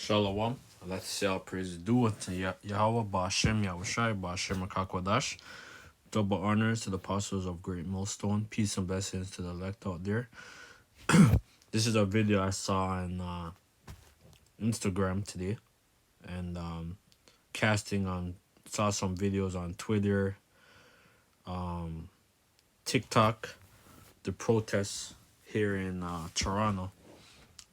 Shalom. Let's say our praise due unto Yahweh Ba'ashem Yahushai Ba'ashem Akakwadash. Double honors to the apostles of Great Millstone. Peace and blessings to the elect out there. This is a video I saw on Instagram today, and saw some videos on Twitter, TikTok, the protests here in Toronto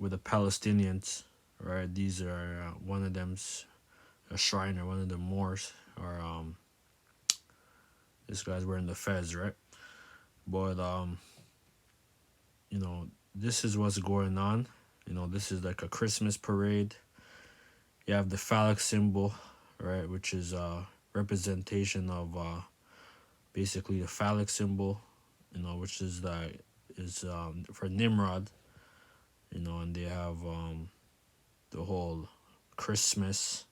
with the Palestinians. Right, these are one of them's a Shriner, one of the Moors, or this guy's wearing the fez, right? But this is what's going on. This is like a Christmas parade. You have the phallic symbol, right, which is a representation of basically the phallic symbol, which is for Nimrod, and they have the whole Christmas,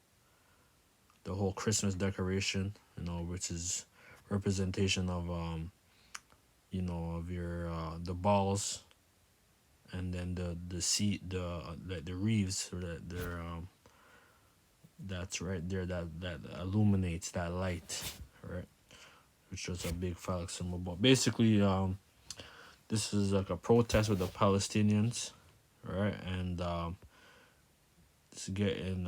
decoration, which is representation of of your the balls, and then the seat, the reeves, or that they're that's right there, that illuminates that light, right, which is a big phallic symbol. But basically this is like a protest with the Palestinians, right, and it's getting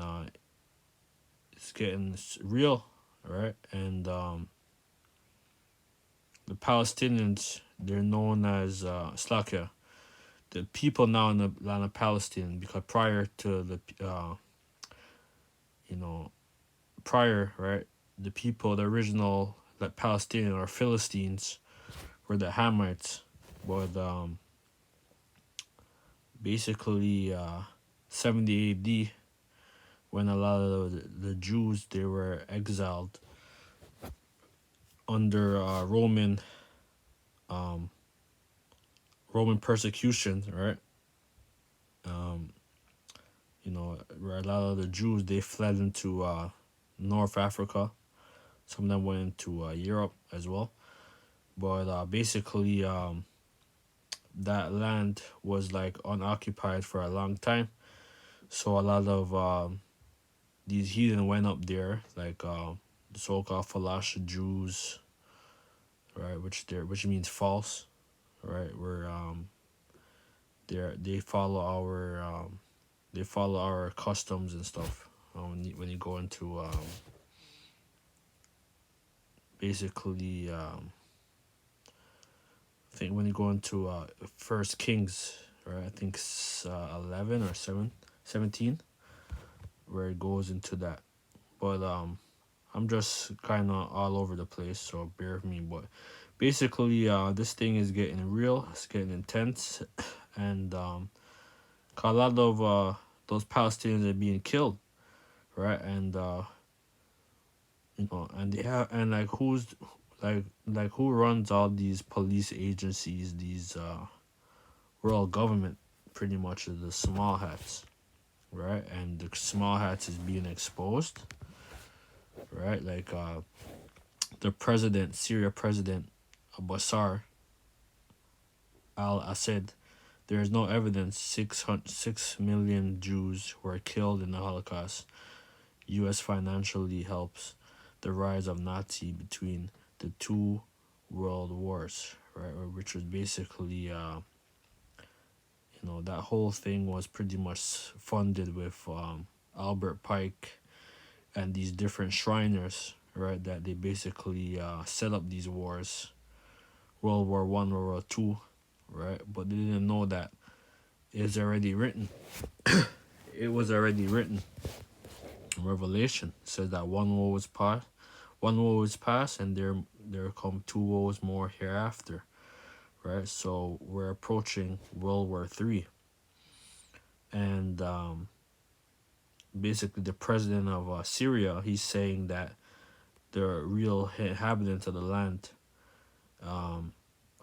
real, right, and the Palestinians, they're known as Slakia, the people now in the land of Palestine, because prior to the right, the people, the original Palestinian or Philistines, were the Hamites. But basically 70 AD, when a lot of the Jews, they were exiled under Roman persecution, right? Where a lot of the Jews, they fled into North Africa. Some of them went into Europe as well. But basically, that land was like unoccupied for a long time. So a lot of these heathen went up there, like the so-called Falash Jews, right, which means false, right? Where they follow our customs and stuff. When you go into basically I think when you go into First Kings, right? I think 11 or 17, where it goes into that. But I'm just kind of all over the place, so bear with me. But basically, this thing is getting real. It's getting intense, and a lot of those Palestinians are being killed, right? And and they have, and like who runs all these police agencies, these world government, pretty much is the small hats, right? And the small hats is being exposed, right? Like the Syria president, Bashar al-Assad, there is no evidence 6 million Jews were killed in the Holocaust. U.S. financially helps the rise of Nazi between the two world wars, right? Which was basically, that whole thing was pretty much funded with Albert Pike and these different Shriners, right? That they basically set up these wars, World War I, World War II, right? But they didn't know that it's already written. It was already written. Revelation says that one woe is past, and there come two woes more hereafter, right? So we're approaching World War III, and basically the president of Syria, he's saying that the real inhabitants of the land, or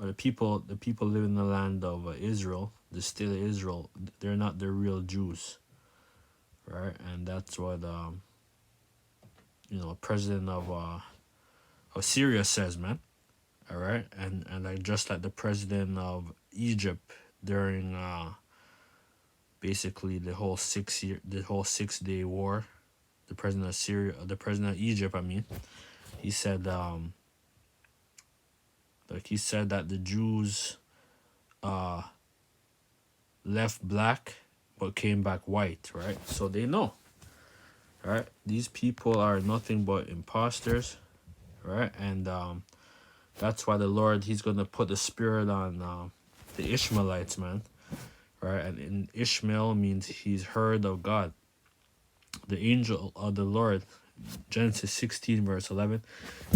the people living in the land of Israel, the state of Israel, they're not the real Jews, right? And that's what president of Syria says, man. All right, and like just like the president of Egypt during basically the whole 6 day war. The president of Syria, the president of Egypt, I mean, he said, he said that the Jews uh left black but came back white, right? So they know, right? These people are nothing but imposters, right? And that's why the Lord, He's gonna put the spirit on the Ishmaelites, man, right? And Ishmael means he's heard of God. The angel of the Lord, Genesis 16 verse 11,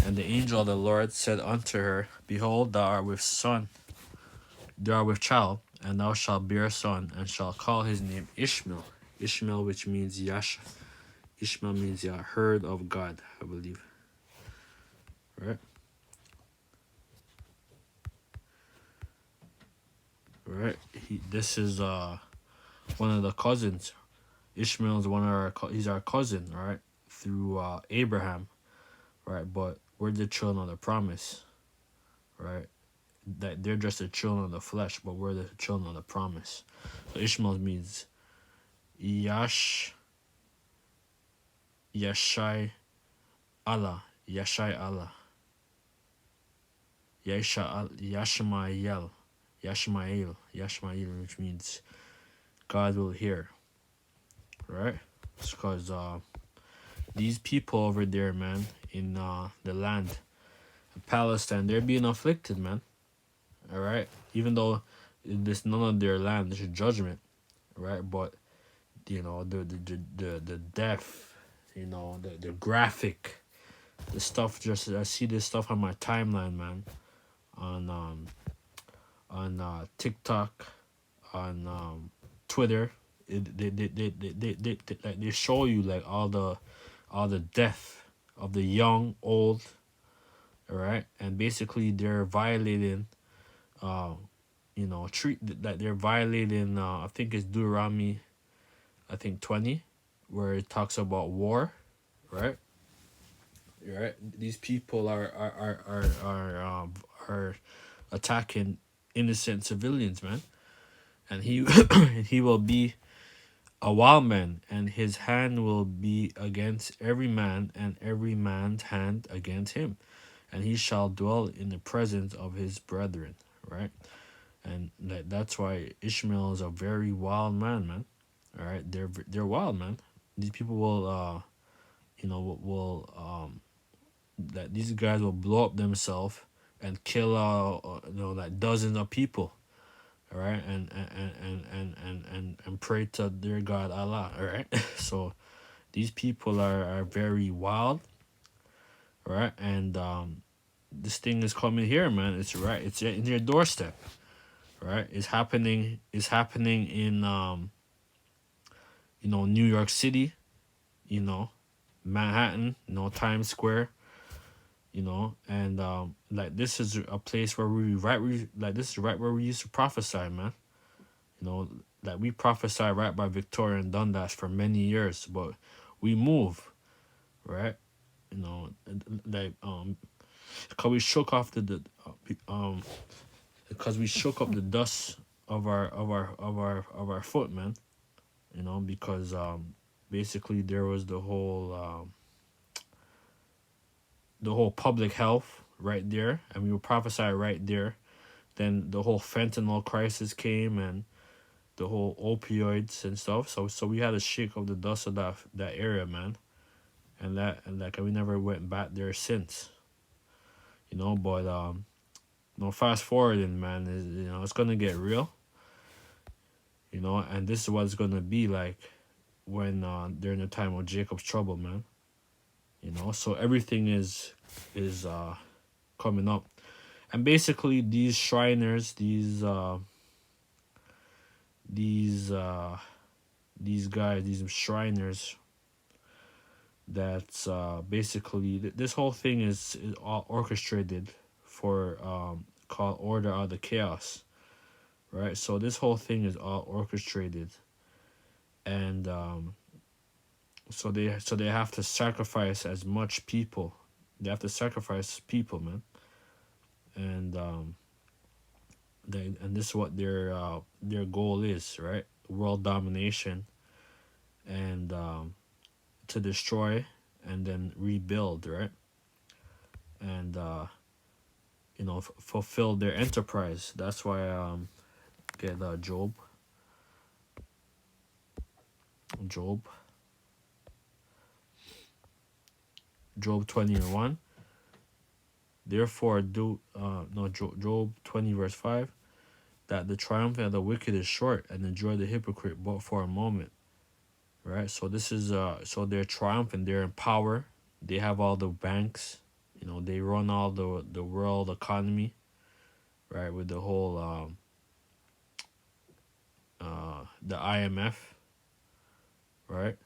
and the angel of the Lord said unto her, Behold, thou art with son, thou art with child, and thou shalt bear a son, and shalt call his name Ishmael. Ishmael, which means Yash. Ishmael means heard of God, I believe. Right? Right? This is one of the cousins. Ishmael is one of he's our cousin, right? Through Abraham, right? But we're the children of the promise, right? That they're just the children of the flesh, but we're the children of the promise. So Ishmael means Yash Yashai Allah. Yashai Allah. Yashmael. Yashmael, which means God will hear. Right? It's because these people over there, man, in the land of Palestine, they're being afflicted, man. Alright? Even though this none of their land, there's judgment, right? But the death, the graphic, the stuff. Just I see this stuff on my timeline, man, on TikTok, on Twitter. They show you like all the death of the young, old, all right, and basically they're violating, treat that they're violating. I think it's Deuteronomy, I think 20, where it talks about war, right? Right. These people are attacking innocent civilians, man, and he and he will be a wild man, and his hand will be against every man, and every man's hand against him, and he shall dwell in the presence of his brethren, right? And that's why Ishmael is a very wild man, man. All right, they're wild, man. These people will will that these guys will blow up themselves and kill like dozens of people, all right, and pray to their God Allah, all right. So these people are very wild, all right, and this thing is coming here, man. It's right, it's in your doorstep, right? It's happening in New York City, you know Manhattan, Times Square, and like this is a place where this is right where we used to prophesy, man. Like we prophesied right by Victoria and Dundas for many years, but we move, right? Like because we shook off because we shook up the dust of our foot, man. Because basically there was the whole public health right there, and we were prophesied right there. Then the whole fentanyl crisis came, and the whole opioids and stuff. So we had to shake off the dust of that area, man. And we never went back there since. But fast forwarding, man, is it's gonna get real. And this is what it's gonna be like when during the time of Jacob's trouble, man. So everything is coming up, and basically these Shriners, these guys, these Shriners, that's basically this whole thing is all orchestrated for called order out of the chaos, right? So this whole thing is all orchestrated, and so they have to sacrifice as much people. They have to sacrifice people, man, and this is what their goal is, right? world domination and to destroy and then rebuild, right? And fulfill their enterprise. That's why get Job, Job 20:1. Therefore, do no Job 20 verse 5, that the triumph of the wicked is short, and the joy of the hypocrite but for a moment. Right. So this is so they're triumphant. They're in power. They have all the banks. They run all the world economy. Right, with the whole the IMF. Right,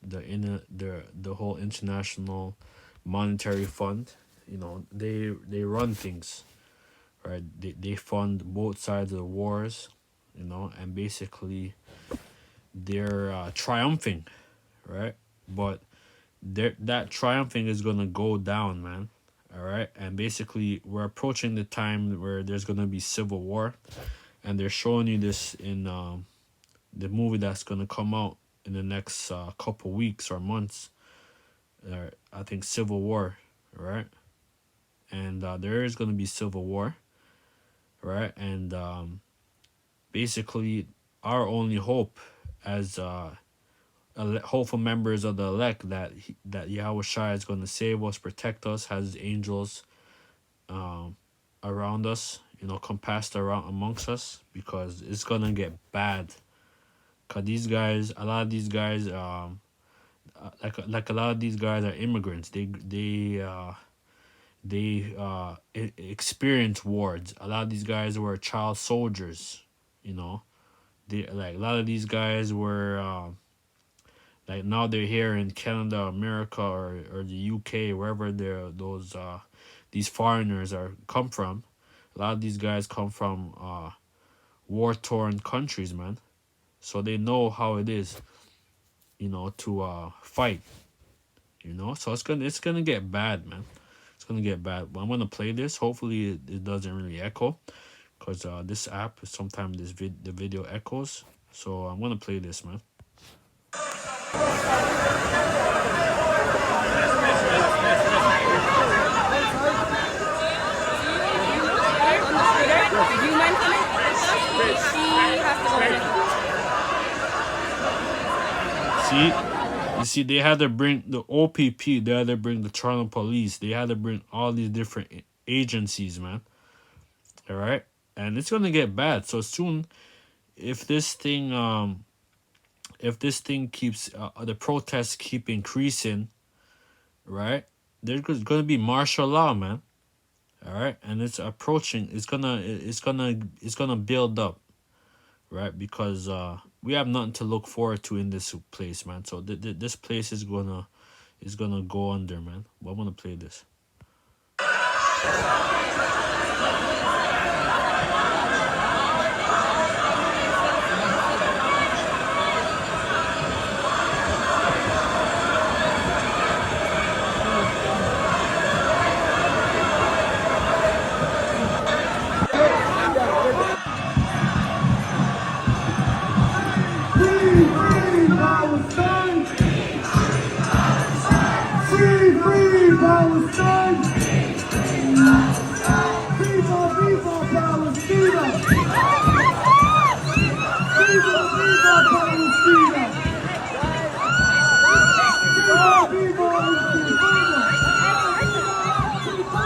the whole international monetary fund. They run things. Right, they fund both sides of the wars. And basically they're triumphing, right? But that triumphing is gonna go down, man. All right, and basically we're approaching the time where there's gonna be civil war, and they're showing you this in the movie that's gonna come out in the next couple weeks or months. I think Civil War, right? And there is gonna be civil war, right? And basically our only hope as hopeful members of the elect that Yahweh Shai is going to save us, protect us, has angels um, around us, compassed around amongst us, because it's going to get bad. Because a lot of these guys, like a lot of these guys are immigrants. They experience wars. A lot of these guys were child soldiers. You know, a lot of these guys were. Like now they're here in Canada, America, or the UK, wherever these foreigners are come from. A lot of these guys come from war torn countries, man. So they know how it is, to fight. So it's gonna get bad, man. It's gonna get bad. But I'm gonna play this. Hopefully it doesn't really echo, cause this app sometimes the video echoes. So I'm gonna play this, man. Do you mind coming? She has to go. See, you see, they had to bring the OPP. They had to bring the Toronto Police. They had to bring all these different agencies, man. All right, and it's gonna get bad. So soon, if this thing, keeps the protests keep increasing, right? There's gonna be martial law, man. All right, and it's approaching. It's gonna build up, right? Because we have nothing to look forward to in this place, man. So this place is gonna go under, man. But I'm gonna play this.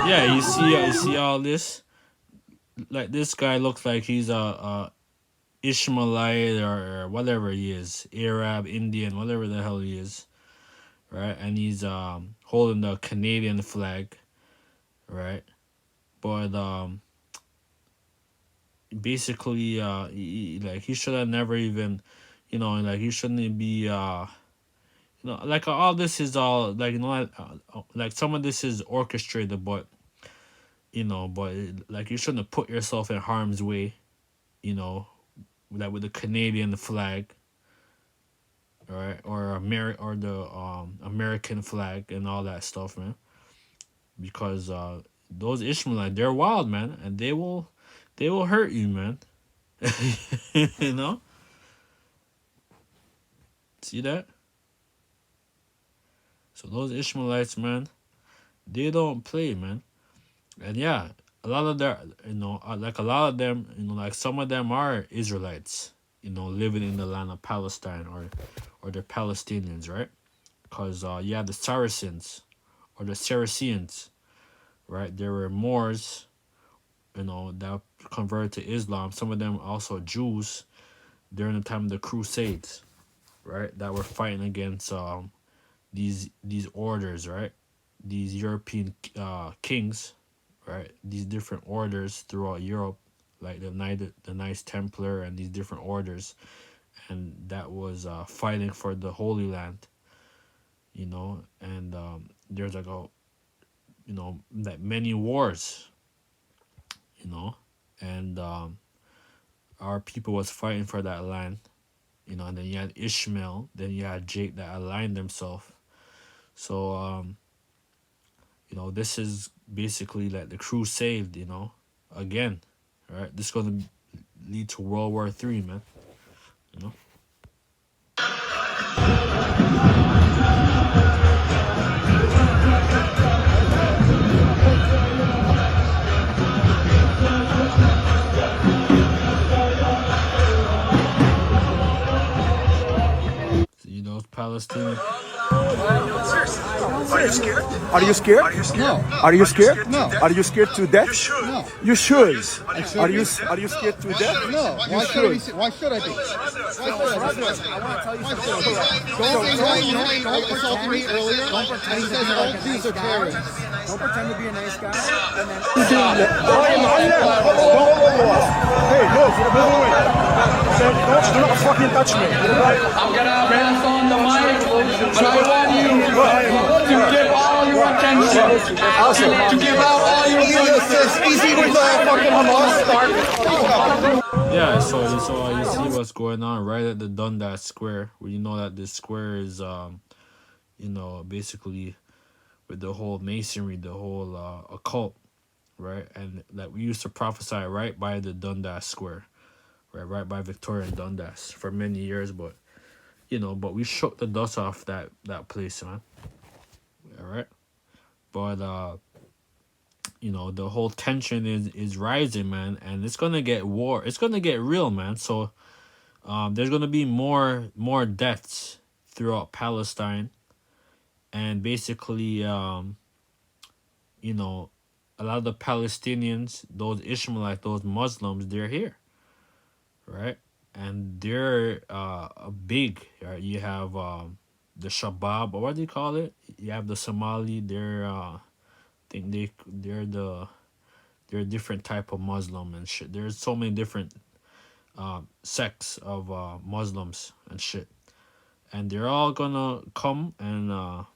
Yeah, you see all this. Like this guy looks like he's a Ishmaelite or whatever he is, Arab, Indian, whatever the hell he is, right? And he's holding the Canadian flag, right? But basically he should have never even, like he shouldn't be like all this is all like like some of this is orchestrated, but like you shouldn't have put yourself in harm's way, you know like with the Canadian flag, right? Or the American flag and all that stuff, man. Because those Ishmaelites, they're wild, man, and they will hurt you, man. you know See that? So those Ishmaelites, man, they don't play, man. And yeah, a lot of their, like a lot of them, like some of them are Israelites, living in the land of Palestine, or they're Palestinians, right? Because you have the Saracens or the Saracens, right? There were Moors, that converted to Islam. Some of them also Jews during the time of the Crusades, right? That were fighting against these orders, right? These European kings, right? These different orders throughout Europe, like the Knights Templar and these different orders, and that was fighting for the Holy Land, and there's like like many wars, you know, and our people was fighting for that land, and then you had Ishmael, then you had Jake that aligned themselves. So this is basically like the crusade, again, right? This is gonna lead to World War III, man. You know. So, Palestinian. Are you scared? Are you scared? No. Are you scared? No. Are you scared to death? You should. No. You should. I should Are be. you scared to death? No. You Why should I be? should. Why should I be? Why should I be? I want to tell you Why something. should I be? Don't insult me earlier. Don't pretend He to says be all like a Jews nice are guy. terrorists. Don't pretend to be a nice guy and then Hey, look, do not fucking touch me. I'm gonna pass on the mic, but I want you to give all your attention, to give out all your It's easy with the fucking Hamas start. Yeah, so you see what's going on right at the Dundas Square, where you know that this square is basically with the whole masonry, the whole occult, right? And that we used to prophesy right by the Dundas Square, right by Victoria and Dundas for many years, but we shook the dust off that place, man. All right, but the whole tension is rising, man, and it's gonna get it's gonna get real, man. So there's gonna be more deaths throughout Palestine, and basically a lot of the Palestinians, those Ishmaelites, those Muslims, they're here, right? And they're a big, right? You have the Shabab, or what do you call it? You have the Somali. I think they're a different type of Muslim and shit. There's so many different sects of Muslims and shit, and they're all gonna come and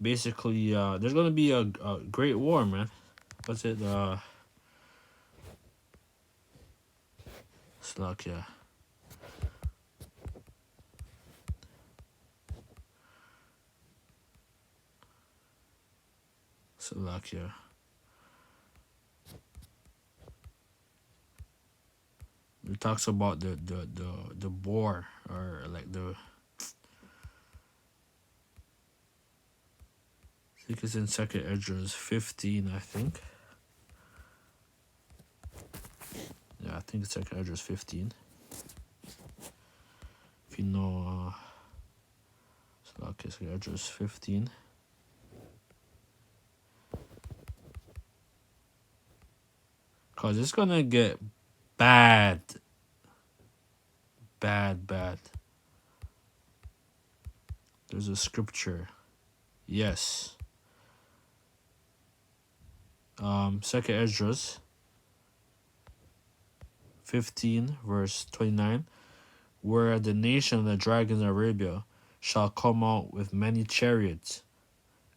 basically there's gonna be a great war, man. What's it? Slovakia. Slovakia. It talks about the war, or like I think it's in Second Esdras 15, I think. Yeah, I think it's Second Esdras 15. If you know Slovakia, Second Esdras 15. Cause it's gonna get bad. Bad. There's a scripture. Yes. Second Esdras 15 verse 29, where the nation of the dragons of Arabia shall come out with many chariots,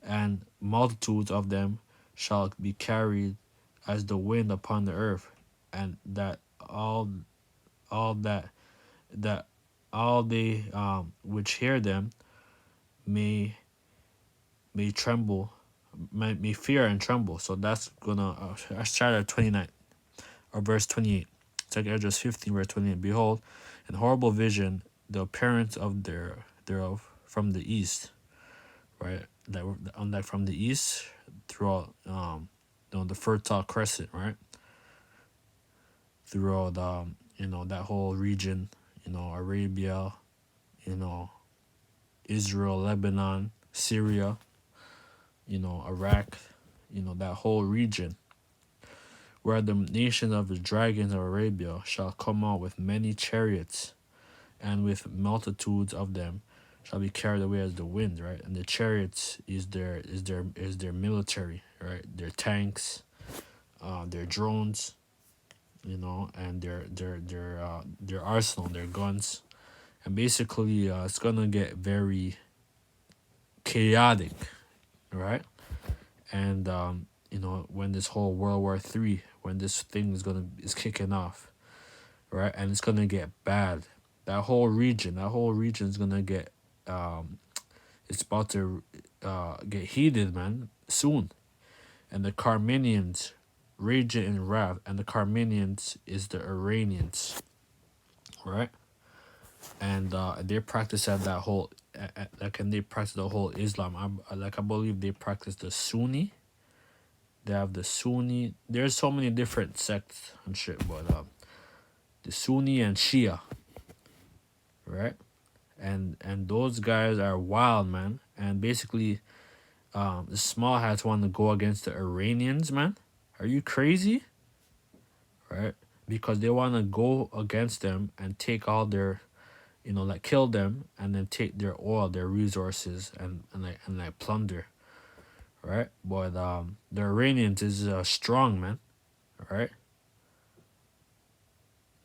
and multitudes of them shall be carried as the wind upon the earth, and that all they which hear them may tremble, may fear and tremble. So that's gonna start at 29 or verse 28. Second Esdras 15 verse 28. Behold, an horrible vision the appearance of thereof from the east, right? That on that from the east throughout the Fertile Crescent, right? Throughout that whole region, Arabia, you know Israel, Lebanon, Syria, Iraq, that whole region, where the nation of the dragons of Arabia shall come out with many chariots, and with multitudes of them shall be carried away as the wind, right? And the chariots is their military, right? Their tanks, their drones, and their arsenal, their guns, and basically it's gonna get very chaotic, right? And when this whole World War III, when this thing is kicking off, right, and it's gonna get bad. That whole region is gonna get it's about to get heated, man, soon. And the Carmenians rage in wrath, and the Carmenians is the Iranians, right? And they practice at that whole and they practice the whole Islam. I believe they practice the Sunni. They have the Sunni. There's so many different sects and shit, but the Sunni and Shia, right? And those guys are wild, man. And basically, the small hats want to go against the Iranians, man. Are you crazy? Right? Because they want to go against them and take all their, kill them and then take their oil, their resources, and plunder. Right? But the Iranians is strong, man. Right?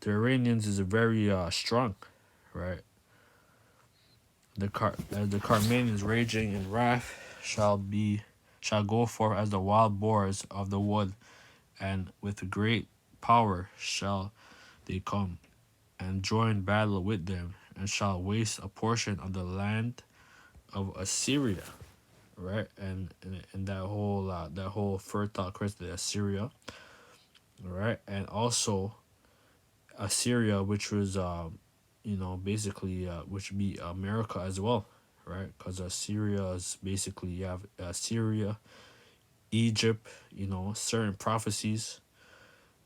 The Iranians is very strong, right? The Carmanians raging in wrath shall go forth as the wild boars of the wood, and with great power shall they come and join battle with them, and shall waste a portion of the land of Assyria, right? And that whole fertile crescent, Assyria, right? And also Assyria, which was basically which would be America as well, right? Because Assyria is basically, you have Syria, Egypt, certain prophecies,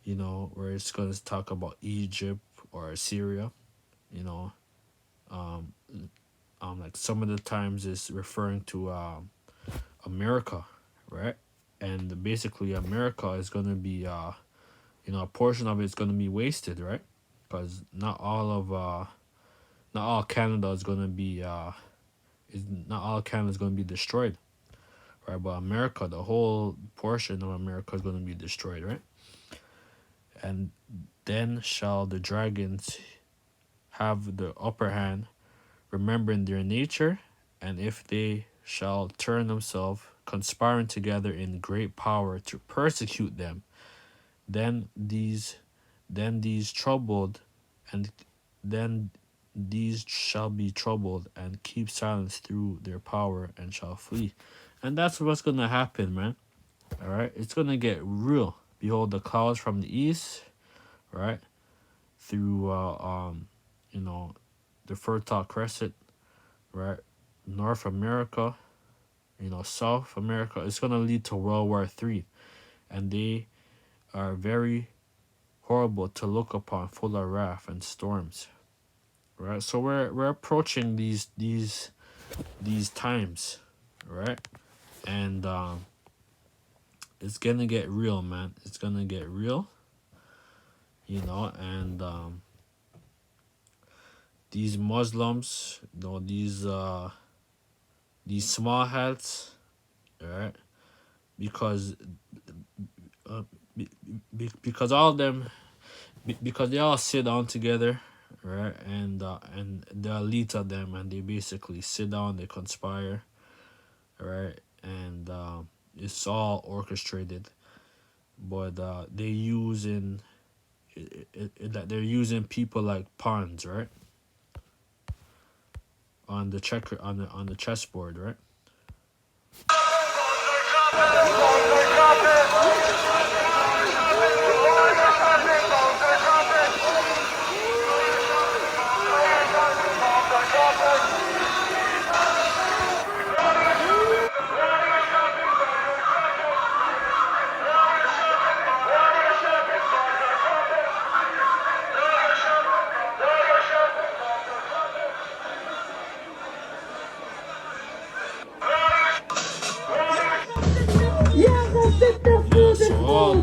where it's going to talk about Egypt or Assyria, you know, like some of the times it's referring to America, right? And basically America is going to be, a portion of it is going to be wasted, right? Because not all Canada is going to be not all Canada is going to be destroyed, right? But America, the whole portion of America is going to be destroyed, right? And then shall the dragons have the upper hand, remembering their nature, and if they shall turn themselves, conspiring together in great power to persecute them, then these troubled, and then these shall be troubled and keep silence through their power and shall flee. And that's what's gonna happen, man. All right, it's gonna get real. Behold, the clouds from the east, right, through the Fertile Crescent, right, North America, South America. It's gonna lead to World War III, and they are very horrible to look upon, full of wrath and storms. Right, so we're approaching these times, right, and it's gonna get real, man. It's gonna get real, and these Muslims, these small hats, right, because because all of them, because they all sit down together, right, and the elite of them, and they basically sit down, they conspire, right, and it's all orchestrated, but they're using people like pawns, right, on the chessboard, right.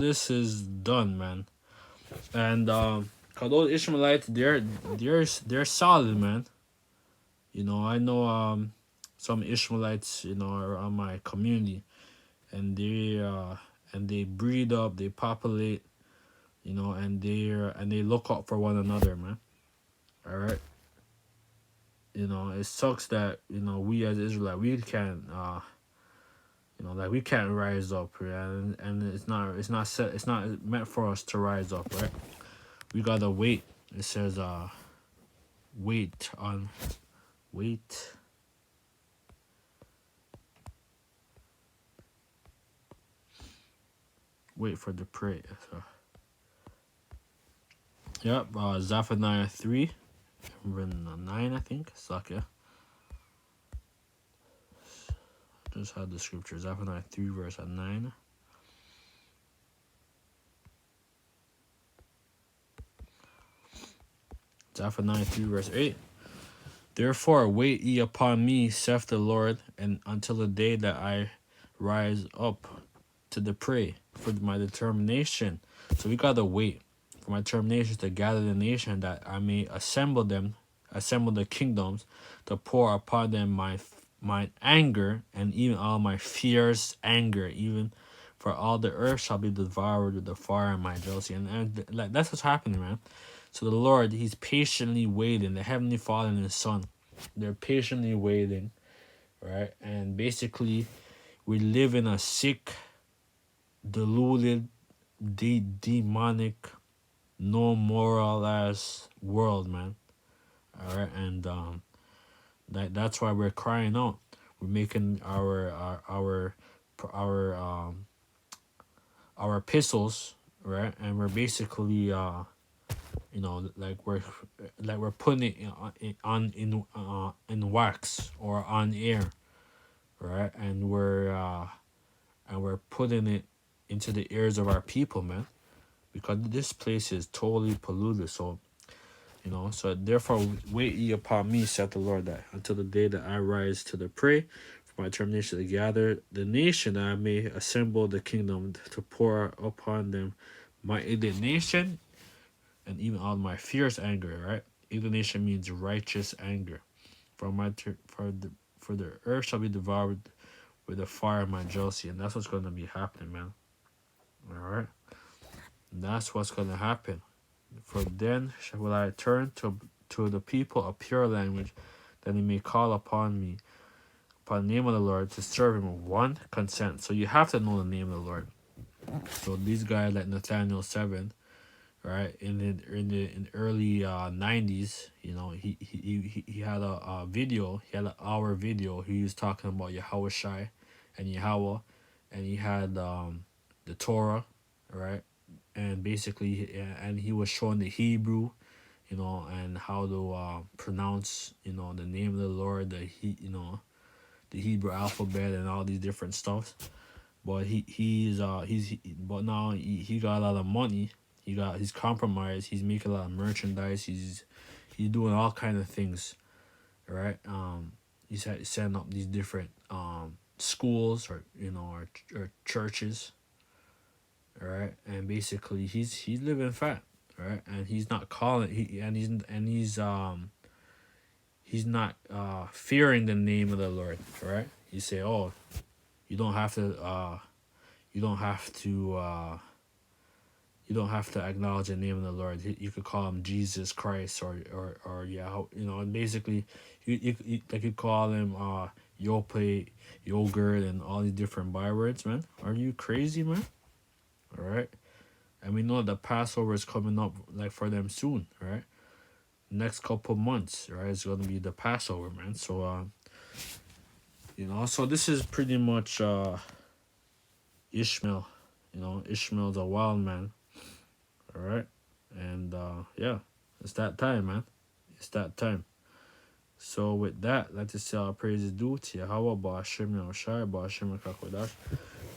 this is done, man. And cause those Ishmaelites, they're solid, man. I know some Ishmaelites, around my community, and they breed up, they populate, and they look out for one another, man. All right. It sucks that we as Israelite, we can't like we can't rise up, right? And it's not meant for us to rise up, right? We gotta wait. It says wait on wait wait for the prey. So, yep, Zephaniah 3, verse 9, I think. Suck, yeah. Just had the scripture. Zephaniah 3, verse 9. Zephaniah 3, verse 8. Therefore wait ye upon me, saith the Lord, and until the day that I rise up to the prey for my determination. So we gotta wait for my determination to gather the nation, that I may assemble the kingdoms, to pour upon them my anger, and even all my fierce anger, even for all the earth shall be devoured with the fire and my jealousy. And like that's what's happening, man. So the Lord, He's patiently waiting. The Heavenly Father and His Son, they're patiently waiting, right? And basically, we live in a sick, deluded, demonic, no moral ass world, man. All right, and that's why we're crying out. We're making our epistles, right? And we're basically like we're putting it in wax or on air, right? And we're putting it into the ears of our people, man, because this place is totally polluted. So so therefore wait ye upon me, saith the Lord, that until the day that I rise to the prey for my determination to gather the nation, that I may assemble the kingdom, to pour upon them my indignation and even all my fierce anger, right? Indignation means righteous anger. For the earth shall be devoured with the fire of my jealousy. And that's what's going to be happening, man. All right? And that's what's going to happen. For then will I turn to the people a pure language, that he may call upon me, upon the name of the Lord, to serve him one consent. So you have to know the name of the Lord. So these guys like Nathaniel 7, right, in the early 90s, he had a video. He had an hour video. He was talking about Yahweh Shai and Yahweh, and he had the Torah, right, and basically, and he was showing the Hebrew, and how to pronounce, the name of the Lord, the Hebrew alphabet and all these different stuff. But but now he got a lot of money. He's compromised. He's making a lot of merchandise. He's doing all kind of things, right? He's setting up these different schools, or or churches, right? And basically he's living fat, right? And he's not calling he's not fearing the name of the Lord, right? You say, oh, you don't have to you don't have to you don't have to acknowledge the name of the Lord. You could call him Jesus Christ, or yeah, and basically you call him Yope, yogurt, and all these different bywords, man. Are you crazy, man? All right. And we know the Passover is coming up, like, for them soon, right? Next couple months, right? It's gonna be the Passover, man. So so this is pretty much Ishmael. Ishmael's a wild man. All right. And yeah, it's that time, man. It's that time. So with that, let us say our praises due to Yahweh, Ba'ashem Yahushai, Ba'ashem Kakodash.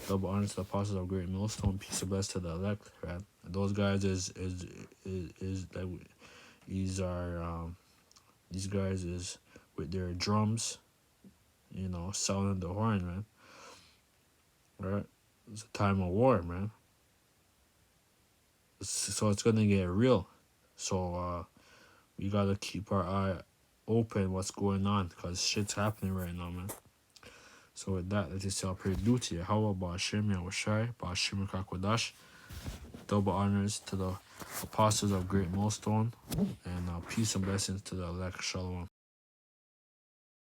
Double honor to the apostles of Great Millstone. Peace and bless to the elect, right? And those guys is like, these guys is with their drums, sounding the horn, man. All right. It's a time of war, man. So it's gonna get real. So we gotta keep our eye open what's going on, because shit's happening right now, man. So with that, let us celebrate duty. How about Hashem Yahushai, Ba'ashim Kakodash, double honors to the apostles of Great Millstone, and peace and blessings to the elect. Shalom.